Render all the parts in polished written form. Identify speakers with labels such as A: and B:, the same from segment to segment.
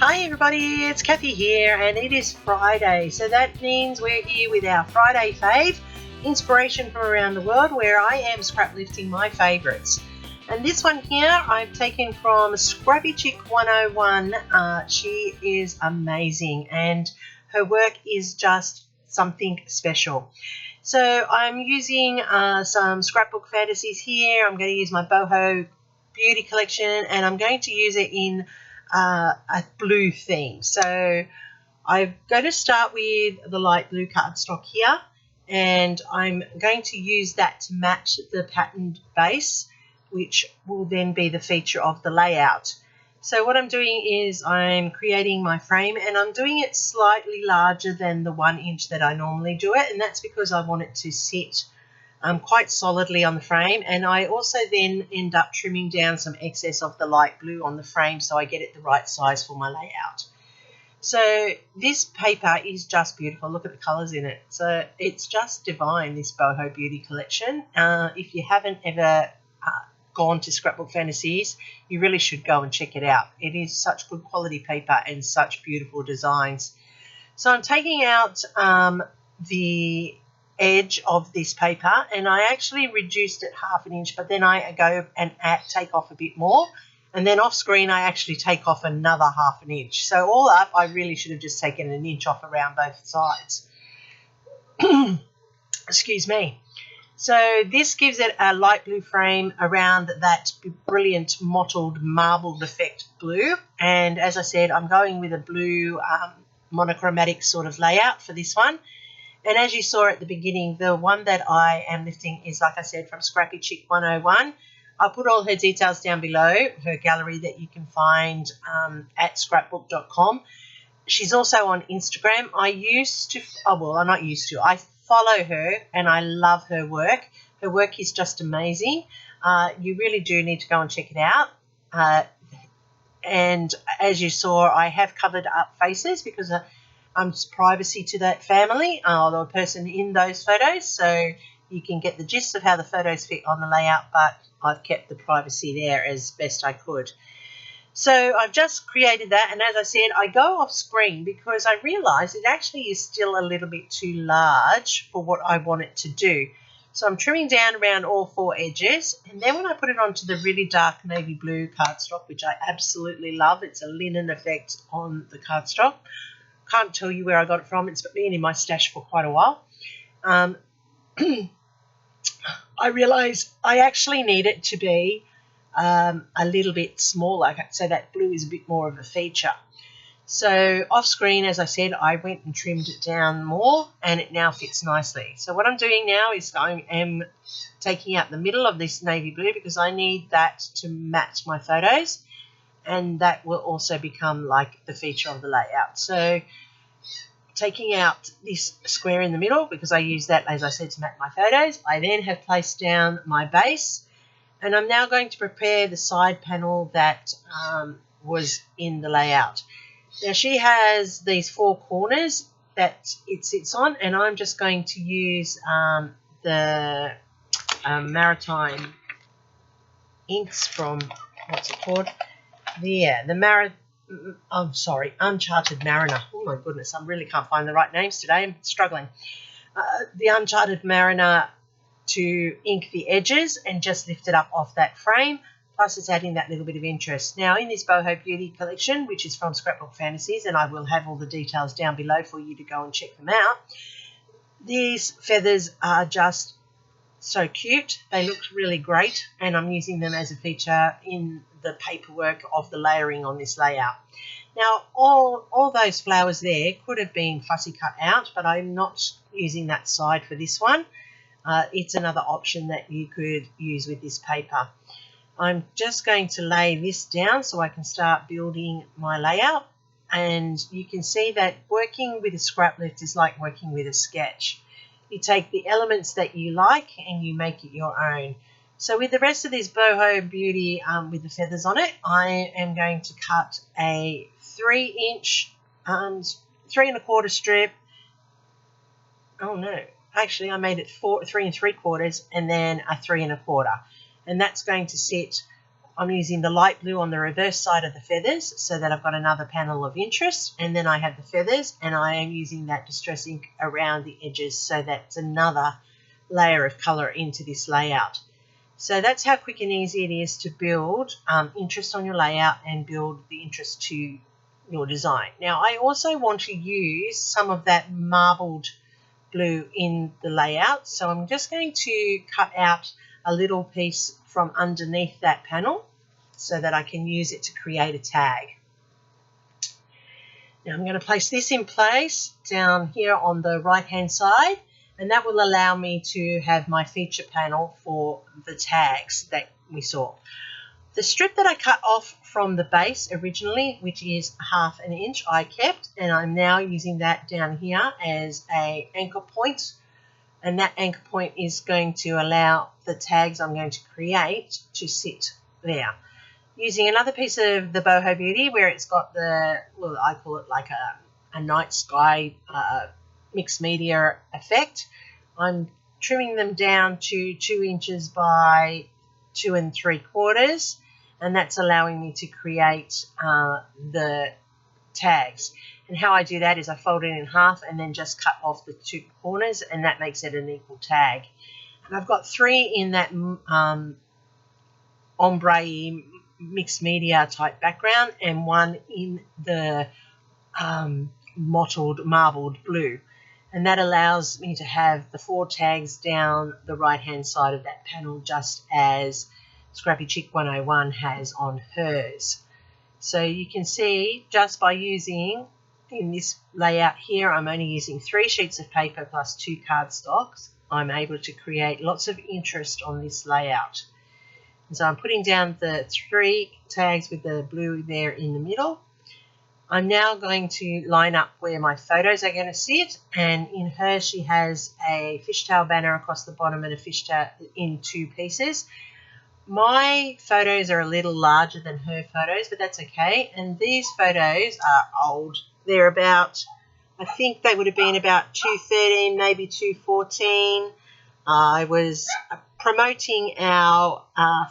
A: Hi everybody, it's Kathy here and it is Friday, so that means we're here with our Friday fave, inspiration from around the world, where I am scrap lifting my favourites. And this one here I've taken from Scrappy Chick 101. She is amazing and her work is just something special. So I'm using some scrapbook fantasies here. I'm going to use my Boho Beauty collection and I'm going to use it in a blue theme. So I'm going to start with the light blue cardstock here, and I'm going to use that to match the patterned base, which will then be the feature of the layout. So what I'm doing is I'm creating my frame, and I'm doing it slightly larger than the 1 inch that I normally do it, and that's because I want it to sit quite solidly on the frame, and I also then end up trimming down some excess of the light blue on the frame so I get it the right size for my layout. So this paper is just beautiful. Look at the colours in it. So it's just divine, this Boho Beauty collection. If you haven't ever gone to Scrapbook Fantasies, you really should go and check it out. It is such good quality paper and such beautiful designs. So I'm taking out the edge of this paper, and I actually reduced it 1/2 inch, but then I go and take off a bit more, and then off screen I actually take off another 1/2 inch. So all up I really should have just taken 1 inch off around both sides. Excuse me. So this gives it a light blue frame around that brilliant mottled marbled effect blue, and as I said, I'm going with a blue monochromatic sort of layout for this one. And as you saw at the beginning, the one that I am lifting is, like I said, from Scrappy Chick 101. I'll put all her details down below, her gallery that you can find at scrapbook.com. She's also on Instagram. I follow her and I love her work. Her work is just amazing. You really do need to go and check it out. And as you saw, I have covered up faces because privacy to that family or the person in those photos, so you can get the gist of how the photos fit on the layout, but I've kept the privacy there as best I could. So I've just created that, and as I said, I go off screen because I realised it actually is still a little bit too large for what I want it to do. So I'm trimming down around all 4 edges, and then when I put it onto the really dark navy blue cardstock, which I absolutely love, it's a linen effect on the cardstock. Can't tell you where I got it from. It's been in my stash for quite a while. I realised I actually need it to be a little bit smaller, so that blue is a bit more of a feature. So off screen, as I said, I went and trimmed it down more, and it now fits nicely. So what I'm doing now is I am taking out the middle of this navy blue because I need that to match my photos, and that will also become like the feature of the layout. So taking out this square in the middle because I use that, as I said, to match my photos, I then have placed down my base, and I'm now going to prepare the side panel that was in the layout. Now she has these 4 corners that it sits on, and I'm just going to use the Maritime inks from, what's it called? Uncharted Mariner. Oh my goodness, I really can't find the right names today. I'm struggling. The Uncharted Mariner to ink the edges and just lift it up off that frame. Plus it's adding that little bit of interest. Now in this Boho Beauty collection, which is from Scrapbook Fantasies, and I will have all the details down below for you to go and check them out, these feathers are just so cute. They look really great, and I'm using them as a feature in the paperwork of the layering on this layout. Now all those flowers there could have been fussy cut out, but I'm not using that side for this one. It's another option that you could use with this paper. I'm just going to lay this down so I can start building my layout, and you can see that working with a scrap lift is like working with a sketch. You take the elements that you like and you make it your own. So with the rest of this Boho Beauty with the feathers on it, I am going to cut a 3-inch, 3 1/4 strip. Oh no, actually I made it 3 3/4 and then a 3 1/4. And that's going to sit I'm using the light blue on the reverse side of the feathers so that I've got another panel of interest, and then I have the feathers, and I am using that distress ink around the edges, so that's another layer of colour into this layout. So that's how quick and easy it is to build interest on your layout and build the interest to your design. Now I also want to use some of that marbled blue in the layout, so I'm just going to cut out a little piece from underneath that panel so that I can use it to create a tag. Now I'm going to place this in place down here on the right hand side, and that will allow me to have my feature panel for the tags that we saw. The strip that I cut off from the base originally, which is 1/2 inch, I kept, and I'm now using that down here as an anchor point, and that anchor point is going to allow the tags I'm going to create to sit there. Using another piece of the Boho Beauty where it's got the, well, I call it like a night sky mixed media effect, I'm trimming them down to 2 inches by 2 3/4, and that's allowing me to create the tags. And how I do that is I fold it in half and then just cut off the 2 corners, and that makes it an equal tag. And I've got 3 in that ombre mixed media type background, and 1 in the mottled marbled blue. And that allows me to have the 4 tags down the right hand side of that panel, just as Scrappy Chick 101 has on hers. So you can see just by using, in this layout here, I'm only using 3 sheets of paper plus 2 cardstocks. I'm able to create lots of interest on this layout. And so I'm putting down the 3 tags with the blue there in the middle. I'm now going to line up where my photos are going to sit, and in her she has a fishtail banner across the bottom and a fishtail in 2 pieces. My photos are a little larger than her photos, but that's okay, and these photos are old. They're about, I think they would have been about 2013, maybe 2014. I was promoting our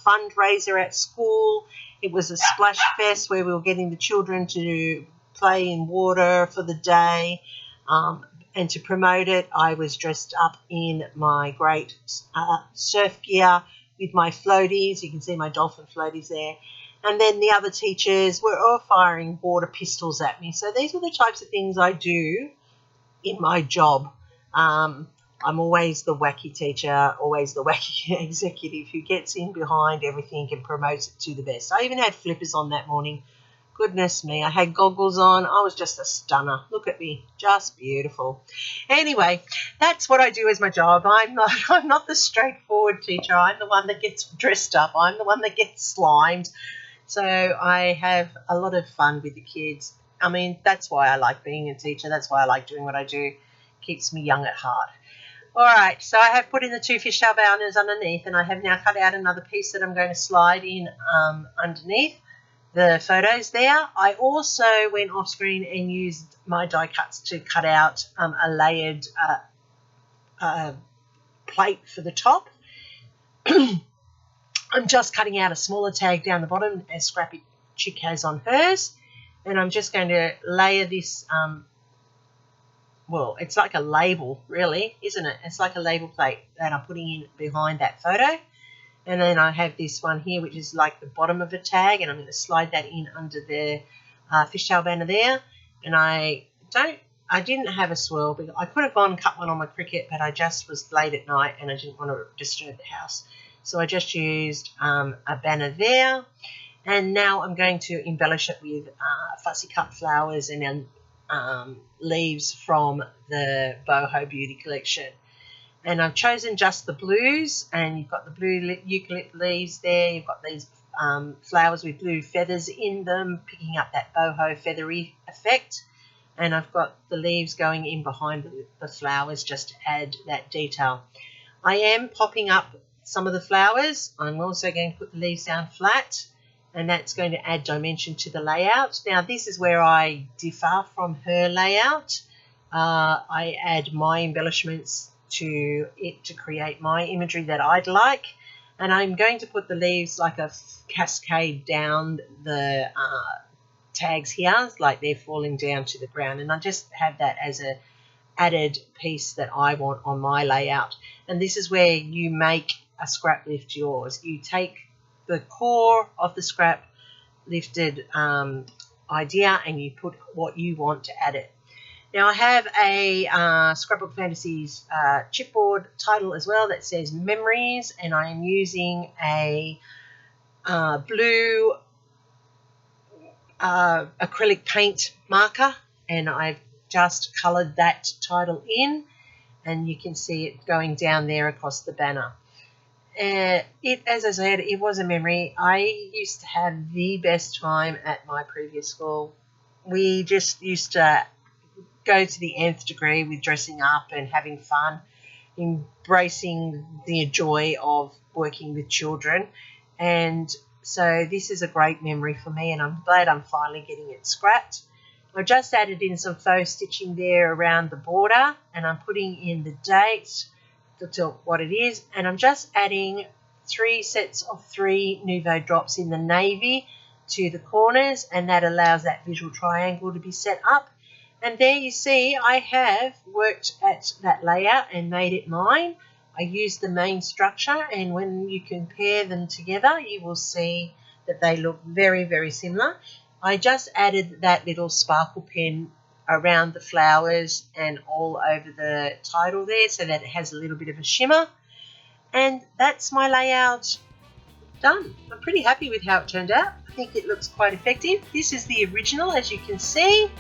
A: fundraiser at school. It was a splash fest where we were getting the children to play in water for the day, and to promote it I was dressed up in my great surf gear with my floaties. You can see my dolphin floaties there. And then the other teachers were all firing water pistols at me. So these are the types of things I do in my job. I'm always the wacky teacher, always the wacky executive who gets in behind everything and promotes it to the best. I even had flippers on that morning. Goodness me, I had goggles on. I was just a stunner. Look at me, just beautiful. Anyway, that's what I do as my job. I'm not the straightforward teacher. I'm the one that gets dressed up. I'm the one that gets slimed. So I have a lot of fun with the kids. I mean, that's why I like being a teacher. That's why I like doing what I do. Keeps me young at heart. All right, so I have put in the 2 fishtail banners underneath, and I have now cut out another piece that I'm going to slide in underneath the photos there. I also went off screen and used my die cuts to cut out a layered plate for the top. I'm just cutting out a smaller tag down the bottom as Scrappy Chick has on hers, and I'm just going to layer this, well, it's like a label really, isn't it? It's like a label plate that I'm putting in behind that photo. And then I have this one here, which is like the bottom of a tag, and I'm going to slide that in under the fishtail banner there. And I didn't have a swirl, but I could have gone and cut one on my Cricut, but I just was late at night and I didn't want to disturb the house. So I just used a banner there. And now I'm going to embellish it with fussy cut flowers and then leaves from the Boho Beauty collection. And I've chosen just the blues, and you've got the blue eucalypt leaves there. You've got these flowers with blue feathers in them, picking up that boho feathery effect. And I've got the leaves going in behind the flowers just to add that detail. I am popping up some of the flowers. I'm also going to put the leaves down flat, and that's going to add dimension to the layout. Now, this is where I differ from her layout. I add my embellishments to it to create my imagery that I'd like. And I'm going to put the leaves like a cascade down the tags here, like they're falling down to the ground, and I just have that as a added piece that I want on my layout. And this is where you make a scrap lift yours. You take the core of the scrap lifted idea and you put what you want to add it. Now I have a Scrapbook Fantasies chipboard title as well that says Memories, and I am using a blue acrylic paint marker, and I've just coloured that title in, and you can see it going down there across the banner. As I said, it was a memory. I used to have the best time at my previous school. We just used to go to the nth degree with dressing up and having fun, embracing the joy of working with children. And so this is a great memory for me, and I'm glad I'm finally getting it scrapped. I just added in some faux stitching there around the border, and I'm putting in the date to what it is, and I'm just adding 3 sets of 3 Nuvo drops in the navy to the corners, and that allows that visual triangle to be set up. And there you see I have worked at that layout and made it mine. I used the main structure, and when you compare them together you will see that they look very, very similar. I just added that little sparkle pen around the flowers and all over the title there so that it has a little bit of a shimmer. And that's my layout done. I'm pretty happy with how it turned out. I think it looks quite effective. This is the original, as you can see.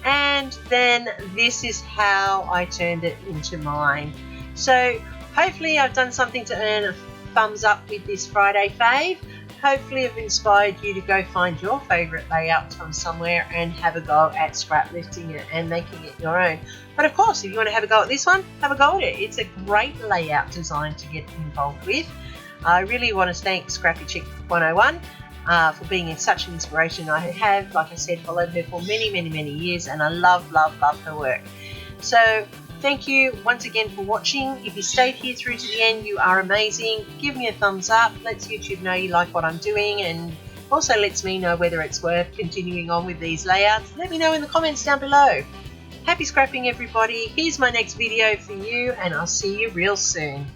A: And then this is how I turned it into mine. So hopefully I've done something to earn a thumbs up with this Friday fave. Hopefully I've inspired you to go find your favourite layout from somewhere and have a go at scrap lifting it and making it your own. But of course, if you want to have a go at this one, have a go at it. It's a great layout design to get involved with. I really want to thank Scrappy Chick 101 for being such an inspiration. I have, like I said, followed her for many, many, many years, and I love, love, love her work. So thank you once again for watching. If you stayed here through to the end, you are amazing. Give me a thumbs up. Lets YouTube know you like what I'm doing, and also lets me know whether it's worth continuing on with these layouts. Let me know in the comments down below. Happy scrapping, everybody. Here's my next video for you, and I'll see you real soon.